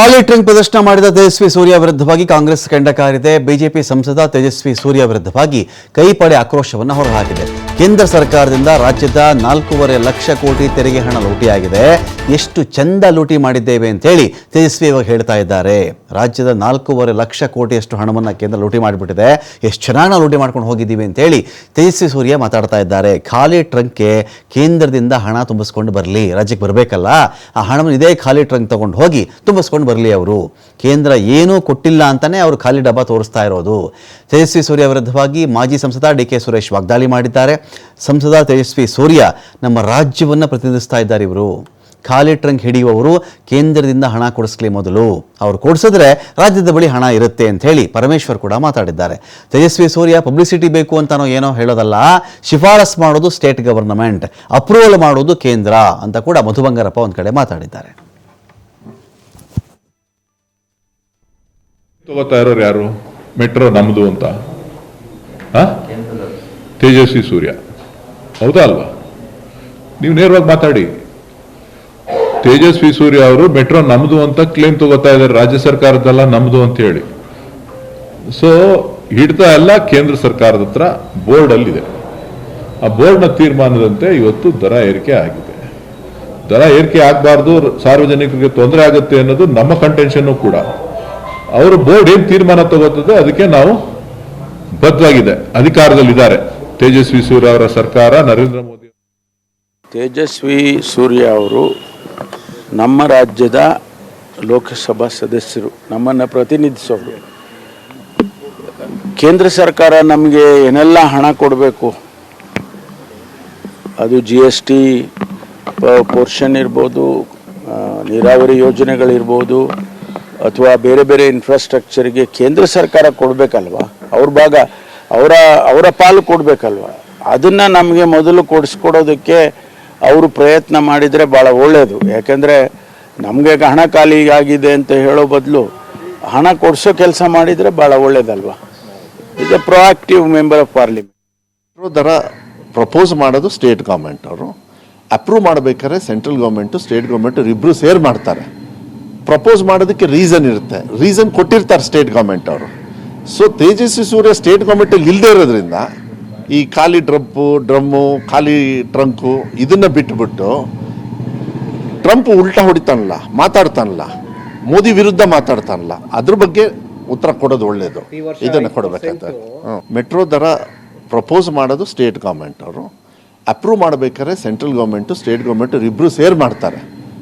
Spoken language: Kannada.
ಖಾಲಿ ಟ್ರಂಕ್ ಪ್ರದರ್ಶನ ಮಾಡಿದ ತೇಜಸ್ವಿ ಸೂರ್ಯ ವಿರುದ್ಧವಾಗಿ ಕಾಂಗ್ರೆಸ್ ಕೆಂಡ ಕಾರಿದೆ. ಬಿಜೆಪಿ ಸಂಸದ ತೇಜಸ್ವಿ ಸೂರ್ಯ ವಿರುದ್ಧವಾಗಿ ಕೈಪಡೆ ಆಕ್ರೋಶವನ್ನು ಹೊರಹಾಕಿದೆ. ಕೇಂದ್ರ ಸರ್ಕಾರದಿಂದ ರಾಜ್ಯದ 4.5 ಲಕ್ಷ ಕೋಟಿ ತೆರಿಗೆ ಹಣ ಲೂಟಿಯಾಗಿದೆ. ಎಷ್ಟು ಚಂದ ಲೂಟಿ ಮಾಡಿದ್ದೇವೆ ಅಂತ ಹೇಳಿ ತೇಜಸ್ವಿ ಇವಾಗ ಹೇಳ್ತಾ ಇದ್ದಾರೆ. ರಾಜ್ಯದ 4.5 ಲಕ್ಷ ಕೋಟಿಯಷ್ಟು ಹಣವನ್ನು ಕೇಂದ್ರ ಲೂಟಿ ಮಾಡಿಬಿಟ್ಟಿದೆ. ಎಷ್ಟು ಚೆನ್ನಾಗಿ ನಾವು ಲೂಟಿ ಮಾಡ್ಕೊಂಡು ಹೋಗಿದ್ದೀವಿ ಅಂತ ಹೇಳಿ ತೇಜಸ್ವಿ ಸೂರ್ಯ ಮಾತಾಡ್ತಾ ಇದ್ದಾರೆ. ಖಾಲಿ ಟ್ರಂಕ್ಗೆ ಕೇಂದ್ರದಿಂದ ಹಣ ತುಂಬಿಸ್ಕೊಂಡು ಬರಲಿ, ರಾಜ್ಯಕ್ಕೆ ಬರಬೇಕಲ್ಲ, ಆ ಹಣವನ್ನು ಇದೇ ಖಾಲಿ ಟ್ರಂಕ್ ತಗೊಂಡು ಹೋಗಿ ತುಂಬಿಸ್ಕೊಂಡು ಬರಲಿ. ಅವರು ಕೇಂದ್ರ ಏನೂ ಕೊಟ್ಟಿಲ್ಲ ಅಂತಾನೆ ಅವರು ಖಾಲಿ ಡಬ್ಬ ತೋರಿಸ್ತಾ ಇರೋದು. ತೇಜಸ್ವಿ ಸೂರ್ಯ ವಿರುದ್ಧವಾಗಿ ಮಾಜಿ ಸಂಸದ ಡಿ.ಕೆ. ಸುರೇಶ್ ವಾಗ್ದಾಳಿ ಮಾಡಿದ್ದಾರೆ. ಸಂಸದ ತೇಜಸ್ವಿ ಸೂರ್ಯ ನಮ್ಮ ರಾಜ್ಯವನ್ನು ಪ್ರತಿನಿಧಿಸ್ತಾ ಇದ್ದಾರೆ. ಇವರು ಖಾಲಿ ಟ್ರಂಕ್ ಹಿಡಿಯುವವರು ಕೇಂದ್ರದಿಂದ ಹಣ ಕೊಡಿಸ್ಲಿ, ಮೊದಲು ಅವ್ರು ಕೊಡಿಸಿದ್ರೆ ರಾಜ್ಯದ ಬಳಿ ಹಣ ಇರುತ್ತೆ ಅಂತ ಹೇಳಿ ಪರಮೇಶ್ವರ್ ಕೂಡ ಮಾತಾಡಿದ್ದಾರೆ. ತೇಜಸ್ವಿ ಸೂರ್ಯ ಪಬ್ಲಿಸಿಟಿ ಬೇಕು ಅಂತಾನೋ ಏನೋ ಹೇಳೋದಲ್ಲ, ಶಿಫಾರಸ್ ಮಾಡೋದು ಸ್ಟೇಟ್ ಗವರ್ನಮೆಂಟ್, ಅಪ್ರೂವಲ್ ಮಾಡೋದು ಕೇಂದ್ರ ಅಂತ ಕೂಡ ಮಧು ಬಂಗಾರಪ್ಪ ಒಂದು ಕಡೆ ಮಾತಾಡಿದ್ದಾರೆ. ತಗೋತಾ ಇರೋರು ಯಾರು? ಮೆಟ್ರೋ ನಮ್ದು ಅಂತ ತೇಜಸ್ವಿ ಸೂರ್ಯ, ಹೌದಾ ಅಲ್ವಾ? ನೀವು ನೇರವಾಗಿ ಮಾತಾಡಿ. ತೇಜಸ್ವಿ ಸೂರ್ಯ ಅವರು ಮೆಟ್ರೋ ನಮ್ದು ಅಂತ ಕ್ಲೇಮ್ ತಗೋತಾ ಇದ್ದಾರೆ, ರಾಜ್ಯ ಸರ್ಕಾರದಲ್ಲ ನಮ್ದು ಅಂತ ಹೇಳಿ. ಸೊ ಹಿಡ್ತಾ ಎಲ್ಲ ಕೇಂದ್ರ ಸರ್ಕಾರದ ಹತ್ರ ಬೋರ್ಡ್ ಅಲ್ಲಿದೆ. ಆ ಬೋರ್ಡ್ನ ತೀರ್ಮಾನದಂತೆ ಇವತ್ತು ದರ ಏರಿಕೆ ಆಗಿದೆ. ದರ ಏರಿಕೆ ಆಗಬಾರ್ದು, ಸಾರ್ವಜನಿಕರಿಗೆ ತೊಂದರೆ ಆಗುತ್ತೆ ಅನ್ನೋದು ನಮ್ಮ ಕಂಟೆನ್ಷನ್ ಕೂಡ. ಅವರು ಬೋರ್ಡ್ ಏನ್ ತೀರ್ಮಾನ ತಗೋತದೆ ಅದಕ್ಕೆ ನಾವು ಬದ್ಧವಾಗಿದೆ, ಅಧಿಕಾರದಲ್ಲಿದ್ದಾರೆ ತೇಜಸ್ವಿ ಸೂರ್ಯ ಅವರ ಸರ್ಕಾರ, ನರೇಂದ್ರ ಮೋದಿ. ತೇಜಸ್ವಿ ಸೂರ್ಯ ಅವರು ನಮ್ಮ ರಾಜ್ಯದ ಲೋಕಸಭಾ ಸದಸ್ಯರು, ನಮ್ಮನ್ನು ಪ್ರತಿನಿಧಿಸೋರು. ಕೇಂದ್ರ ಸರ್ಕಾರ ನಮಗೆ ಏನೆಲ್ಲ ಹಣ ಕೊಡಬೇಕು, ಅದು GST ಪೋರ್ಷನ್ ಇರ್ಬೋದು, ನೀರಾವರಿ ಯೋಜನೆಗಳಿರ್ಬೋದು, ಅಥವಾ ಬೇರೆ ಬೇರೆ ಇನ್ಫ್ರಾಸ್ಟ್ರಕ್ಚರ್ಗೆ ಕೇಂದ್ರ ಸರ್ಕಾರ ಕೊಡಬೇಕಲ್ವ, ಅವ್ರ ಭಾಗ ಅವರ ಪಾಲು ಕೊಡಬೇಕಲ್ವ. ಅದನ್ನು ನಮಗೆ ಮೊದಲು ಕೊಡಿಸ್ಕೊಡೋದಕ್ಕೆ ಅವರು ಪ್ರಯತ್ನ ಮಾಡಿದರೆ ಭಾಳ ಒಳ್ಳೆಯದು. ಯಾಕೆಂದರೆ ನಮಗೆ ಹಣ ಖಾಲಿ ಆಗಿದೆ ಅಂತ ಹೇಳೋ ಬದಲು ಹಣ ಕೊಡಿಸೋ ಕೆಲಸ ಮಾಡಿದರೆ ಭಾಳ ಒಳ್ಳೇದಲ್ವ. Is a proactive member of parliament. ದರ ಪ್ರಪೋಸ್ ಮಾಡೋದು ಸ್ಟೇಟ್ ಗೌರ್ಮೆಂಟ್ ಅವರು, ಅಪ್ರೂವ್ ಮಾಡಬೇಕಾದ್ರೆ ಸೆಂಟ್ರಲ್ ಗೌರ್ಮೆಂಟು ಸ್ಟೇಟ್ ಗೌರ್ಮೆಂಟು ಇಬ್ಬರು ಸೇರ್ ಮಾಡ್ತಾರೆ. ಪ್ರಪೋಸ್ ಮಾಡೋದಕ್ಕೆ ರೀಸನ್ ಇರುತ್ತೆ, ರೀಸನ್ ಕೊಟ್ಟಿರ್ತಾರೆ ಸ್ಟೇಟ್ ಗೌರ್ಮೆಂಟ್ ಅವರು. ಸೊ ತೇಜಸ್ವಿ ಸೂರ್ಯ ಸ್ಟೇಟ್ ಗೌರ್ಮೆಂಟಲ್ಲಿ ಇಲ್ಲದೆ ಇರೋದ್ರಿಂದ ಈ ಖಾಲಿ ಡ್ರಮ್ಮು ಖಾಲಿ ಟ್ರಂಕು ಇದನ್ನ ಬಿಟ್ಟುಬಿಟ್ಟು ಟ್ರಂಪ್ ಉಲ್ಟಾ ಹೊಡಿತಾನಲ್ಲ, ಮಾತಾಡ್ತಾನಲ್ಲ, ಮೋದಿ ವಿರುದ್ಧ ಮಾತಾಡ್ತಾನಲ್ಲ, ಅದ್ರ ಬಗ್ಗೆ ಉತ್ತರ ಕೊಡೋದು ಒಳ್ಳೇದು. ಇದನ್ನು ಕೊಡಬೇಕಂತ. ಮೆಟ್ರೋ ದರ ಪ್ರಪೋಸ್ ಮಾಡೋದು ಸ್ಟೇಟ್ ಗೌರ್ಮೆಂಟ್ ಅವರು, ಅಪ್ರೂವ್ ಮಾಡಬೇಕಾದ್ರೆ ಸೆಂಟ್ರಲ್ ಗೌರ್ಮೆಂಟು ಸ್ಟೇಟ್ ಗೌರ್ಮೆಂಟು ಇಬ್ಬರು ಸೇರ್ ಮಾಡ್ತಾರೆ.